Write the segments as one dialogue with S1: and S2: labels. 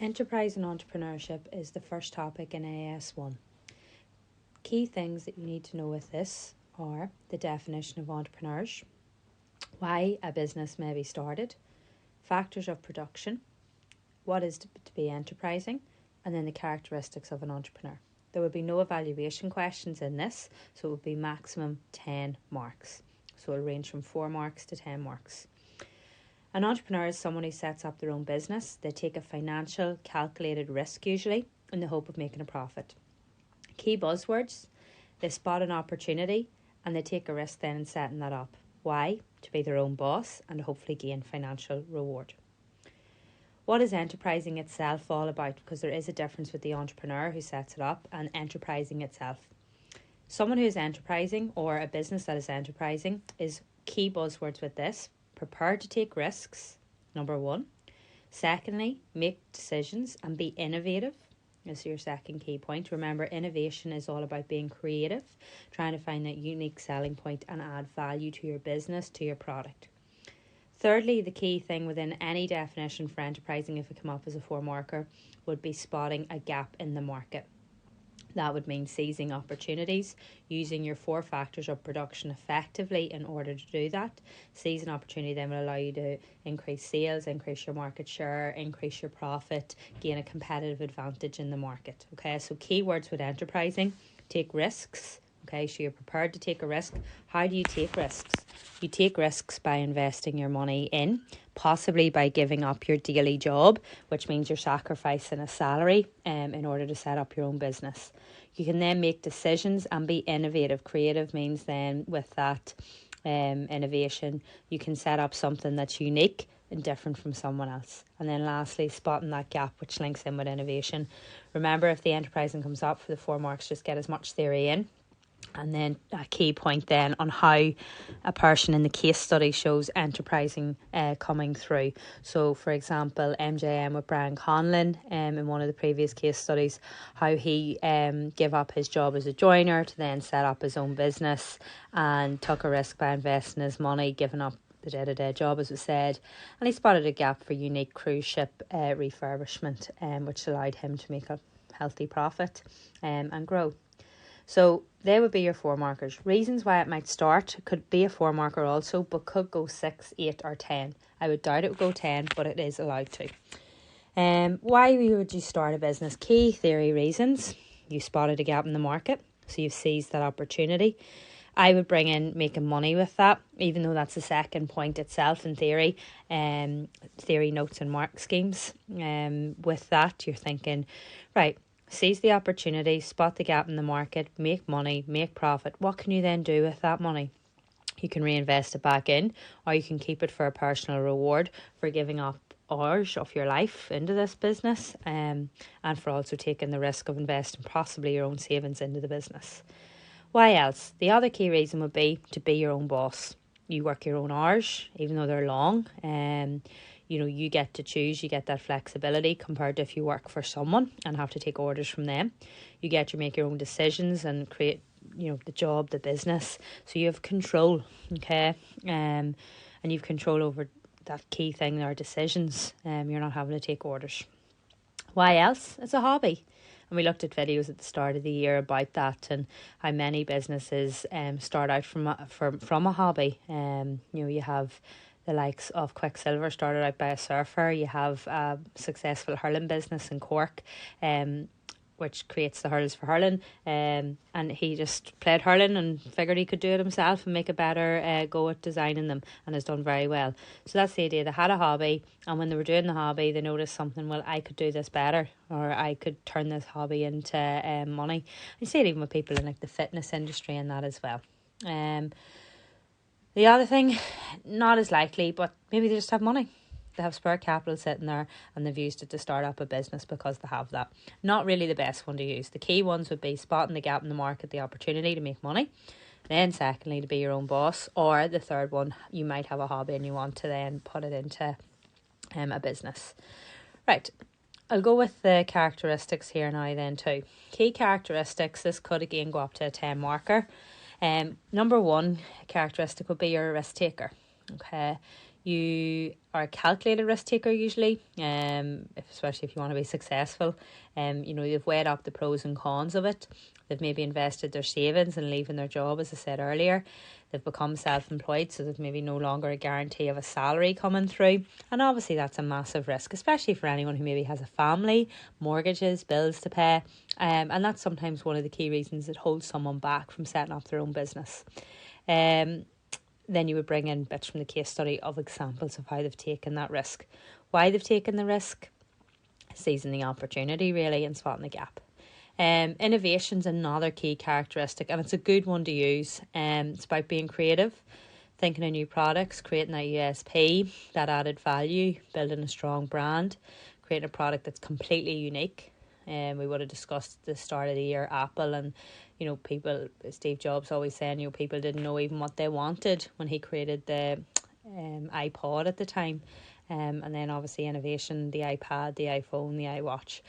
S1: Enterprise and entrepreneurship is the first topic in AS1. Key things that you need to know with this are the definition of entrepreneurs, why a business may be started, factors of production, what is to be enterprising, and then the characteristics of an entrepreneur. There will be no evaluation questions in this, so it will be maximum 10 marks. So it will range from 4 marks to 10 marks. An entrepreneur is someone who sets up their own business. They take a financial, calculated risk usually in the hope of making a profit. Key buzzwords: they spot an opportunity and they take a risk then in setting that up. Why? To be their own boss and hopefully gain financial reward. What is enterprising itself all about? Because there is a difference with the entrepreneur who sets it up and enterprising itself. Someone who is enterprising, or a business that is enterprising, is key buzzwords with this: prepared to take risks, number 1. Secondly, make decisions and be innovative is your second key point. Remember, innovation is all about being creative, trying to find that unique selling point and add value to your business, to your product. Thirdly, the key thing within any definition for enterprising, if it come up as a 4-marker, would be spotting a gap in the market. That would mean seizing opportunities, using your 4 factors of production effectively in order to do that. Seize an opportunity then will allow you to increase sales, increase your market share, increase your profit, gain a competitive advantage in the market. Okay, so keywords with enterprising: take risks. Okay, so you're prepared to take a risk. How do you take risks? You take risks by investing your money in, possibly by giving up your daily job, which means you're sacrificing a salary in order to set up your own business. You can then make decisions and be innovative. Creative means then with that innovation, you can set up something that's unique and different from someone else. And then lastly, spotting that gap, which links in with innovation. Remember, if the enterprising comes up for the 4 marks, just get as much theory in. And then a key point then on how a person in the case study shows enterprising coming through. So, for example, MJM with Brian Conlon in one of the previous case studies, how he gave up his job as a joiner to then set up his own business and took a risk by investing his money, giving up the day-to-day job, as we said, and he spotted a gap for unique cruise ship refurbishment, which allowed him to make a healthy profit and grow. So they would be your 4 markers. Reasons why it might start: could be a 4 marker also, but could go 6, 8 or 10. I would doubt it would go 10, but it is allowed to. Why would you start a business? Key theory reasons: you spotted a gap in the market, so you've seized that opportunity. I would bring in making money with that, even though that's the second point itself in theory. Theory notes and mark schemes. With that, you're thinking, right, seize the opportunity, spot the gap in the market, make money, make profit. What can you then do with that money? You can reinvest it back in, or you can keep it for a personal reward for giving up hours of your life into this business, and for also taking the risk of investing possibly your own savings into the business. Why else? The other key reason would be to be your own boss. You work your own hours, even though they're long, you get to choose, you get that flexibility compared to if you work for someone and have to take orders from them. You get to make your own decisions and create, the job, the business. So you have control, okay? And you've control over that key thing, their decisions. You're not having to take orders. Why else? It's a hobby. And we looked at videos at the start of the year about that and how many businesses start out from a hobby. You have the likes of Quicksilver, started out by a surfer. You have a successful hurling business in Cork, which creates the hurls for hurling. And he just played hurling and figured he could do it himself and make a better go at designing them, and has done very well. So that's the idea. They had a hobby, and when they were doing the hobby, they noticed something. Well, I could do this better, or I could turn this hobby into money. You see it even with people in like the fitness industry and that as well. The other thing, not as likely, but maybe they just have money. They have spare capital sitting there and they've used it to start up a business because they have that. Not really the best one to use. The key ones would be spotting the gap in the market, the opportunity to make money. Then secondly, to be your own boss. Or the third one, you might have a hobby and you want to then put it into a business. Right, I'll go with the characteristics here now then too. Key characteristics, this could again go up to a 10 marker. Number 1 characteristic would be you're a risk taker. Okay, You are a calculated risk taker usually, especially if you want to be successful. You've weighed up the pros and cons of it. They've maybe invested their savings and leaving their job, as I said earlier. They've become self-employed, so there's maybe no longer a guarantee of a salary coming through. And obviously that's a massive risk, especially for anyone who maybe has a family, mortgages, bills to pay. And that's sometimes one of the key reasons that holds someone back from setting up their own business. Then you would bring in bits from the case study of examples of how they've taken that risk, why they've taken the risk, seizing the opportunity really, and spotting the gap. Innovation's another key characteristic, and it's a good one to use. It's about being creative, thinking of new products, creating that USP, that added value, building a strong brand, creating a product that's completely unique. We would have discussed the start of the year Apple, and people, Steve Jobs always saying, people didn't know even what they wanted when he created the iPod at the time. And then obviously innovation, the iPad, the iPhone, the iWatch.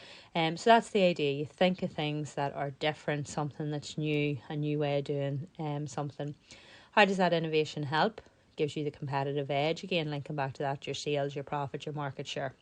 S1: So that's the idea. You think of things that are different, something that's new, a new way of doing something. How does that innovation help? Gives you the competitive edge. Again, linking back to that, your sales, your profit, your market share.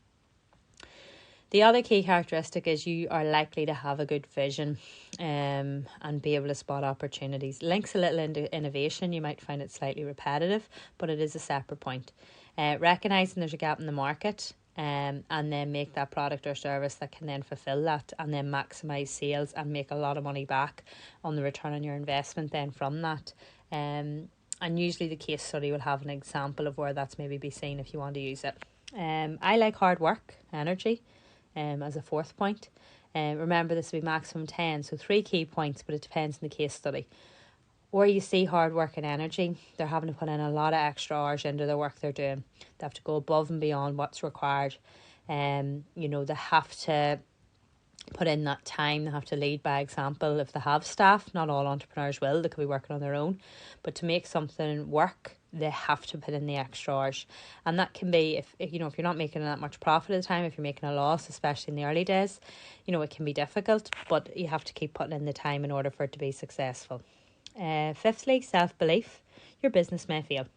S1: The other key characteristic is you are likely to have a good vision and be able to spot opportunities. Links a little into innovation. You might find it slightly repetitive, but it is a separate point. Recognising there's a gap in the market and then make that product or service that can then fulfil that, and then maximise sales and make a lot of money back on the return on your investment then from that. And usually the case study will have an example of where that's maybe be seen if you want to use it. I like hard work, energy. As a fourth point. Remember, this will be maximum 10, so 3 key points, but it depends on the case study. Where you see hard work and energy, they're having to put in a lot of extra hours into the work they're doing. They have to go above and beyond what's required. They have to put in that time. They have to lead by example if they have staff. Not all entrepreneurs will. They could be working on their own. But to make something work, they have to put in the extra hours. And that can be, if you're not making that much profit at the time, if you're making a loss, especially in the early days, it can be difficult, but you have to keep putting in the time in order for it to be successful. Fifthly, self-belief. Your business may fail.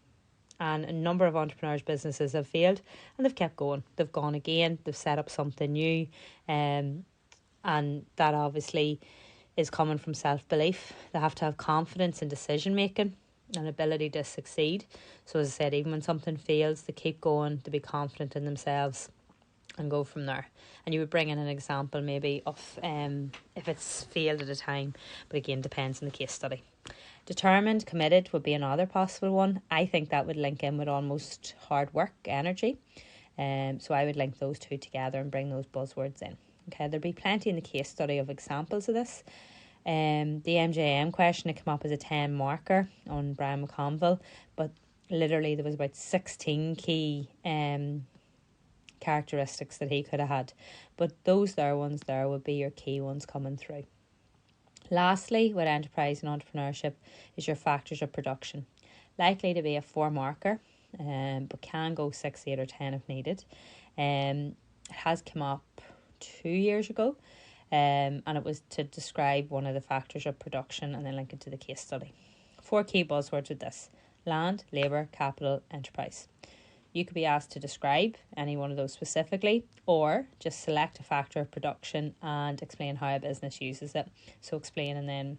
S1: And a number of entrepreneurs' businesses have failed, and they've kept going. They've gone again. They've set up something new. And that obviously is coming from self-belief. They have to have confidence in decision-making and ability to succeed. So as I said, even when something fails, they keep going, to be confident in themselves and go from there. And you would bring in an example maybe of if it's failed at a time, but again, depends on the case study. Determined, committed would be another possible one. I think that would link in with almost hard work, energy. So I would link those two together and bring those buzzwords in. Okay, there'll be plenty in the case study of examples of this. The MJM question, it came up as a 10 marker on Brian McConville, but literally there was about 16 key characteristics that he could have had. But those ones there would be your key ones coming through. Lastly, with enterprise and entrepreneurship is your factors of production. Likely to be a 4 marker, but can go 6, 8 or 10 if needed. It has come up 2 years ago. And it was to describe one of the factors of production and then link it to the case study. 4 key buzzwords with this: land, labour, capital, enterprise. You could be asked to describe any one of those specifically, or just select a factor of production and explain how a business uses it. So explain and then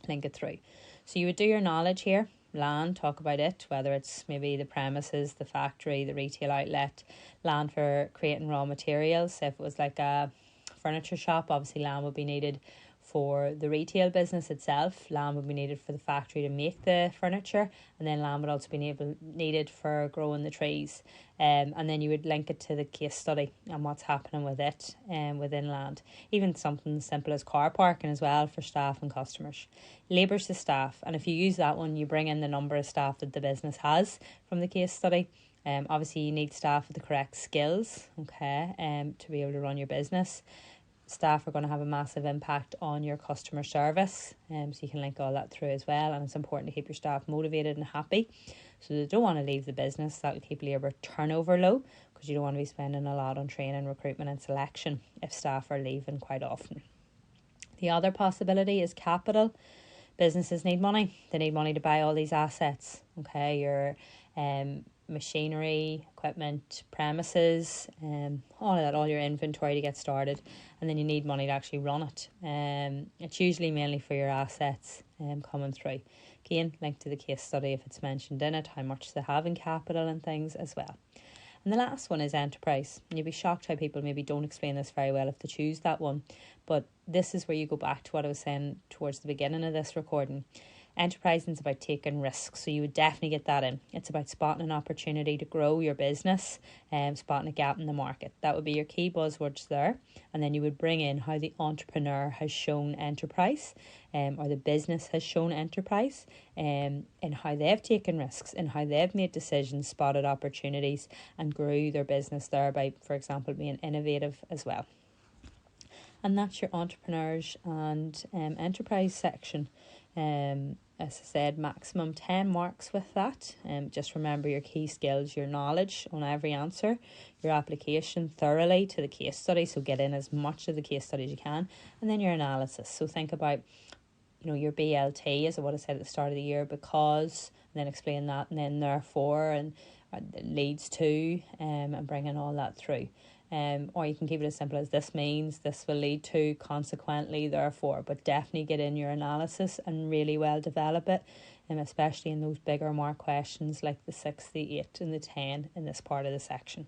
S1: link it through. So you would do your knowledge here. Land, talk about it, whether it's maybe the premises, the factory, the retail outlet. Land for creating raw materials. If it was like a furniture shop, obviously land would be needed for the retail business itself. Land would be needed for the factory to make the furniture, and then land would also be needed for growing the trees. And then you would link it to the case study and what's happening with it within land. Even something as simple as car parking as well for staff and customers. Labour's the staff, and if you use that one, you bring in the number of staff that the business has from the case study. Obviously you need staff with the correct skills, to be able to run your business. Staff are going to have a massive impact on your customer service, so you can link all that through as well. And it's important to keep your staff motivated and happy, so they don't want to leave the business. That will keep labour turnover low, because you don't want to be spending a lot on training, recruitment and selection if staff are leaving quite often. The other possibility is capital. Businesses need money. They need money to buy all these assets. Your machinery, equipment, premises, all of that, all your inventory to get started, and then you need money to actually run it. It's usually mainly for your assets coming through. Again, link to the case study if it's mentioned in it, how much they have in capital and things as well. And the last one is enterprise. And you'll be shocked how people maybe don't explain this very well if they choose that one. But this is where you go back to what I was saying towards the beginning of this recording. Enterprising is about taking risks, so you would definitely get that in. It's about spotting an opportunity to grow your business and spotting a gap in the market. That would be your key buzzwords there. And then you would bring in how the entrepreneur has shown enterprise, or the business has shown enterprise, and how they've taken risks and how they've made decisions, spotted opportunities, and grew their business there by, for example, being innovative as well. And that's your entrepreneurs and enterprise section. As I said, maximum 10 marks with that. Just remember your key skills, your knowledge on every answer, your application thoroughly to the case study, so get in as much of the case study as you can, and then your analysis. So think about, your BLT, as what I said at the start of the year, because, and then explain that, and then therefore, and leads to, and bringing all that through. Or you can keep it as simple as this means, this will lead to, consequently, therefore. But definitely get in your analysis and really well develop it, especially in those bigger mark questions like the 6, the 8 and the 10 in this part of the section.